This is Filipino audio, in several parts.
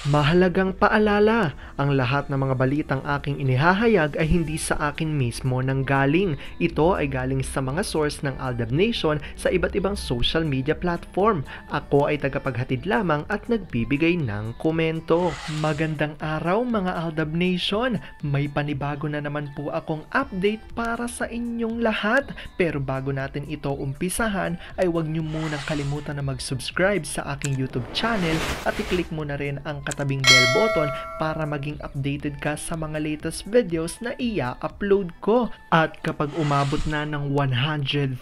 Mahalagang paalala, ang lahat ng mga balitang aking inihahayag ay hindi sa akin mismo nanggaling. Ito ay galing sa mga source ng Aldab Nation sa iba't ibang social media platform. Ako ay tagapaghatid lamang at nagbibigay ng komento. Magandang araw mga Aldab Nation! May panibago na naman po akong update para sa inyong lahat. Pero bago natin ito umpisahan ay huwag niyo munang kalimutan na mag-subscribe sa aking YouTube channel at i-click mo na rin ang katabing bell button para maging updated ka sa mga latest videos na i-upload ko. At kapag umabot na ng 100,000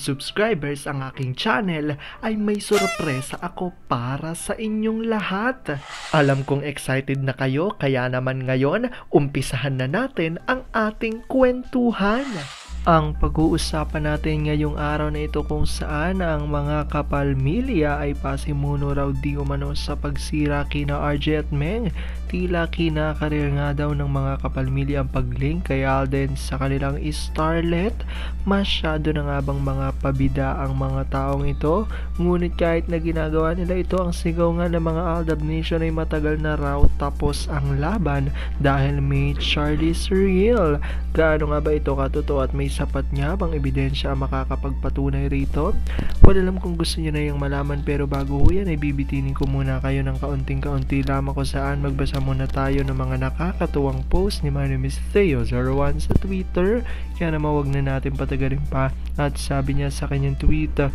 subscribers ang aking channel, ay may sorpresa ako para sa inyong lahat. Alam kong excited na kayo, kaya naman ngayon, umpisahan na natin ang ating kwentuhan. Ang pag-uusapan natin ngayong araw na ito kung saan ang mga kapalmilya ay pasimuno raw di umano sa pagsira kina RJ at Meng. Tila kinakarir nga daw ng mga kapalmilya ang pag-link kay Alden sa kanilang starlet. Masyado na nga bang mga pabida ang mga taong ito? Ngunit kahit na ginagawa nila ito, ang sigaw nga ng mga Aldab Nation ay matagal na raw tapos ang laban dahil may Charlie's Real. Gaano nga ba ito katotoo at may sapat nga bang ebidensya ang makakapagpatunay rito? Well, alam kung gusto nyo na yung malaman, pero bago ho yan ay bibitinin ko muna kayo ng kaunting-kaunti lamang kung saan magbasa muna tayo ng mga nakakatuwang post ni My name is Theo01 sa Twitter. Kaya naman wag na natin patagalin pa. At sabi niya sa kanyang tweet,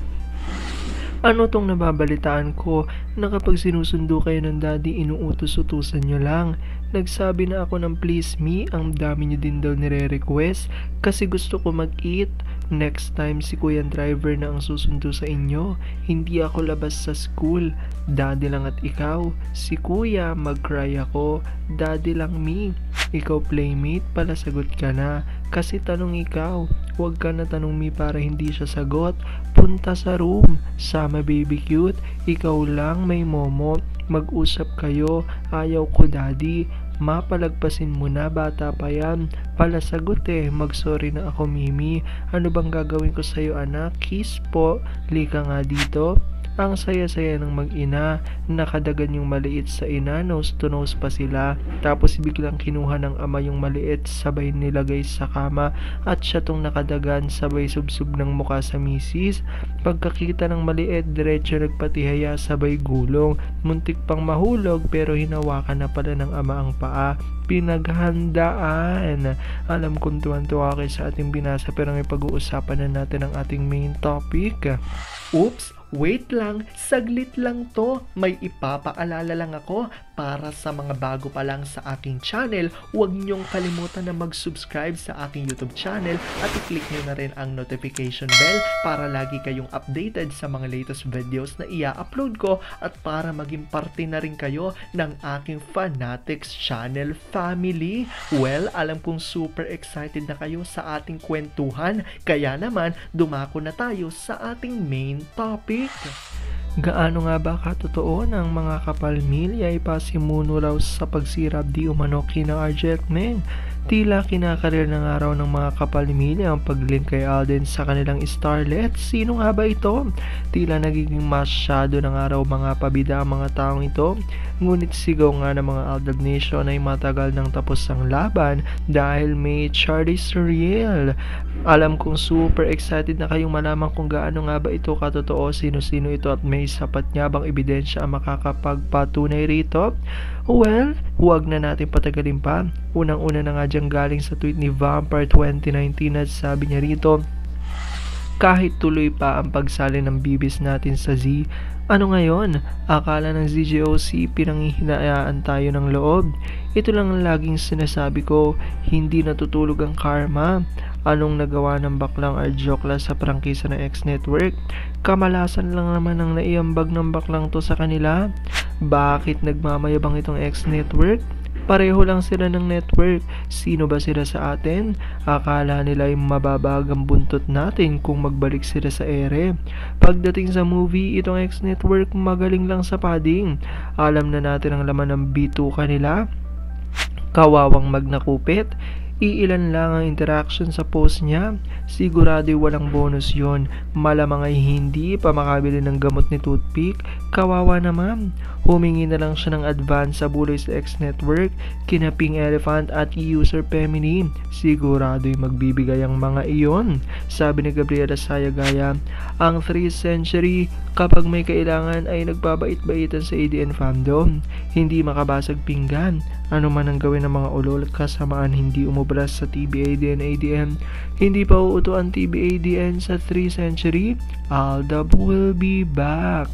ano tong nababalitaan ko na kapag sinusundo kayo ng daddy, inuutos-utusan nyo lang. Nagsabi na ako ng please me, ang dami nyo din daw nire-request kasi gusto ko mag-eat. Next time si kuya driver na ang susundo sa inyo. Hindi ako labas sa school. Daddy lang at ikaw. Si kuya, mag-cry ako. Daddy lang me. Ikaw playmate, pala sagot ka na. Kasi tanong ikaw. Huwag ka na tanong me para hindi siya sagot. Punta sa room. Sama baby cute. Ikaw lang may momo. Mag-usap kayo. Ayaw ko daddy. Mapalagpasin mo na, bata pa yan. Pala sagot mag-sorry na ako mimi. Ano bang gagawin ko sa'yo anak? Kiss po. Lika nga dito. Ang saya-saya ng mag-ina, nakadagan yung maliit sa ina, nose to nose pa sila. Tapos biglang kinuha ng ama yung maliit, sabay nilagay sa kama at siya tong nakadagan, sabay subsub ng muka sa misis. Pagkakita ng maliit, diretso nagpatihaya, sabay gulong. Muntik pang mahulog pero hinawakan na pala ng ama ang paa. Pinaghandaan. Alam kong tuwan-tuwa kayo sa ating binasa, pero may pag-uusapan na natin ang ating main topic. Oops! Wait lang, saglit lang to. May ipapaalala lang ako para sa mga bago pa lang sa aking channel. Huwag niyong kalimutan na mag-subscribe sa aking YouTube channel at i-click niyo na rin ang notification bell para lagi kayong updated sa mga latest videos na i-upload ko at para maging parte na rin kayo ng aking Fanatics channel family. Well, alam kong super excited na kayo sa ating kwentuhan, kaya naman dumako na tayo sa ating main topic. Gaano nga ba katotoo ng mga kapalmilya ay pasimuno raw sa pagsirap di umano kina RJ at Meng? Tila kinakarir ng araw ng mga kapalmilya ang pag-link kay Alden sa kanilang starlet. Sino nga ba ito? Tila nagiging masyado ng araw mga pabida ang mga taong ito. Ngunit sigaw nga ng mga Aldab Nation ay matagal nang tapos ang laban dahil may Charlie's Real. Alam kong super excited na kayong malaman kung gaano nga ba ito katotoo, sino-sino ito at may sapat nga bang ebidensya ang makakapagpatunay rito. Well, huwag na natin patagalin pa. Unang-una na nga dyan galing sa tweet ni Vampire 2019 at sabi niya rito, kahit tuloy pa ang pagsali ng bibis natin sa Z, ano ngayon? Akala ng ZJOC pinanghihinayaan tayo ng loob. Ito lang ang laging sinasabi ko, hindi natutulog ang karma. Anong nagawa ng baklang Arjokla sa prangkisa ng X-Network? Kamalasan lang naman ang naiambag ng baklang to sa kanila. Bakit nagmamayabang itong X-Network? Pareho lang sila ng network. Sino ba sila sa atin? Akala nila ay mababag ang buntot natin kung magbalik sila sa ere. Pagdating sa movie, itong X-Network magaling lang sa padding. Alam na natin ang laman ng B2 kanila. Kawawang magnakupit. Iilan lang ang interaction sa post niya. Sigurado walang bonus yon. Malamang ay hindi pa makabili ng gamot ni Toothpick. Kawawa naman. Humingi na lang siya ng advance sa buloy sa X-Network, kina Pink Elephant at user Femini. Sigurado'y magbibigay ang mga iyon. Sabi ni Gabriela Sayagaya, ang 3 Century kapag may kailangan ay nagbabait-baitan sa ADN fandom. Hindi makabasag pinggan. Ano man ang gawin ng mga ulol at kasamaan hindi umubras sa TBADN-ADN. Hindi pa uuto ang TBADN sa 3 Century. Aldab will be back.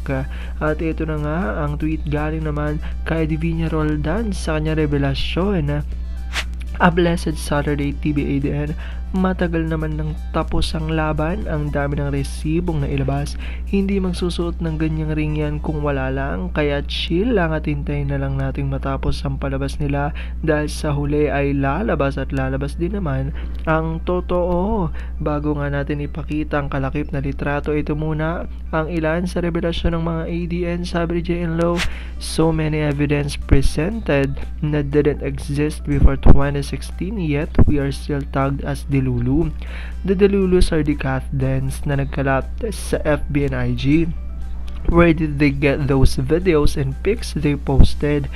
At ito na nga ang tweet galing naman kay Divina Roldan sa kanya revelasyon. A blessed Saturday TBADN. Matagal naman nang tapos ang laban, ang dami ng resibong na ilabas. Hindi magsusuot ng ganyang ring yan kung wala lang, kaya chill lang at hintayin na lang nating matapos ang palabas nila dahil sa huli ay lalabas at lalabas din naman ang totoo. Bago nga natin ipakita ang kalakip na litrato, ito muna ang ilan sa revelasyon ng mga ADN, sabi ni JN Low. So many evidence presented na didn't exist before 2016, yet we are still tagged as Delulu. The Delulus are the Cathedens na nagkalat sa FB and IG. Where did they get those videos and pics they posted?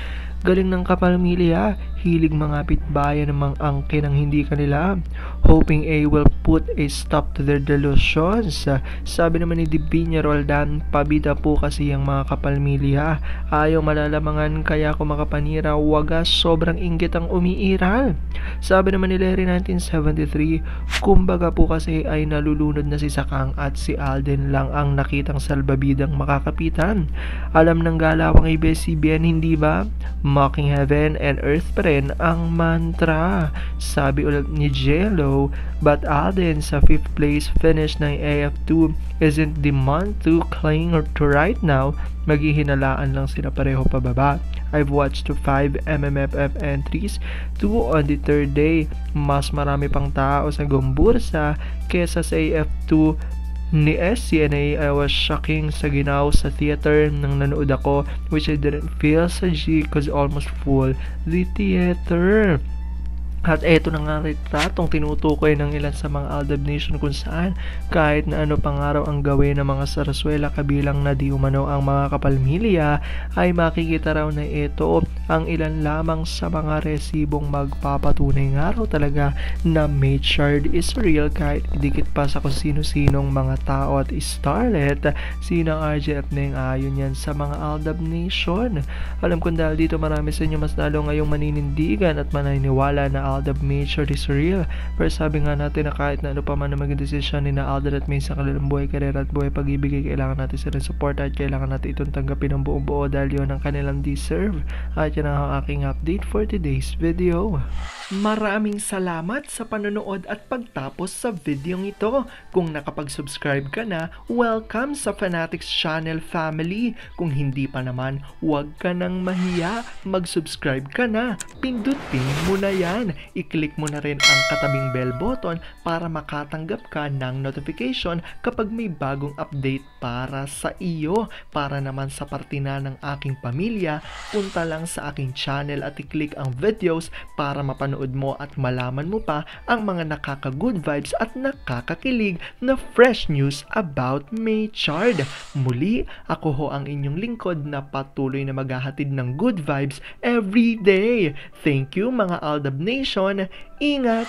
Galing ng kapamilya, hilig mangapit bayan ng mga angkin ng hindi kanila. Hoping A will put a stop to their delusions. Sabi naman ni Divina Roldan, pabida po kasi ang mga kapamilya. Ayaw malalamangan kaya kung makapanira, wagas sobrang inggit ang umiiral. Sabi naman ni Larry 1973, kumbaga po kasi ay nalulunod na si Sakang at si Alden lang ang nakitang salbabidang makakapitan. Alam ng galawang ABS-CBN, hindi ba? Mocking heaven and earth pa rin ang mantra. Sabi ulit ni Jello, but Alden sa 5th place finish ng AF2 isn't the month to cling to right now. Maghihinalaan lang sila pareho pababa. I've watched 5 MMFF entries, 2 on the 3rd day. Mas marami pang tao sa Gombursa kesa sa AF2 ni SCNA. I was shocking sa ginaw sa theater nang nanood ako, which I didn't feel sa G cause almost full the theater. At eto na nga retratong tinutukoy ng ilan sa mga Aldab Nation kung saan kahit na ano pang araw ang gawin ng mga saraswela kabilang na di umano ang mga kapamilya, ay makikita raw na ito ang ilan lamang sa mga resibong magpapatunay nga raw talaga na Maychard is real kahit dikit pa sa kung sino-sinong mga tao at starlet. Sino ang RJF na yung ayon yan sa mga Aldab Nation? Alam ko dahil dito marami sa inyo mas lalo ngayong maninindigan at maniniwala na Aldab Maychard is real. Pero sabi nga natin na kahit na ano pa man na maging desisyon ni na Aldab at May sa kanilang buhay, karera at buhay pag-ibig, kailangan natin silang support at kailangan natin itong tanggapin ng buong buo dahil yun ang kanilang deserve. At yan ang aking update for today's video. Maraming salamat sa panonood at pagtapos sa videong ito. Kung nakapag-subscribe ka na, welcome sa Fanatics Channel family. Kung hindi pa naman, huwag ka nang mahiya. Mag-subscribe ka na. Pindutin mo na yan. I-click mo na rin ang katabing bell button para makatanggap ka ng notification kapag may bagong update para sa iyo. Para naman sa parte na ng aking pamilya, punta lang sa aking channel at i-click ang videos para mapanood mo at malaman mo pa ang mga nakaka-good vibes at nakakakilig na fresh news about Maychard. Muli, ako ho ang inyong lingkod na patuloy na maghahatid ng good vibes every day. Thank you mga Aldab Nation. Ingat!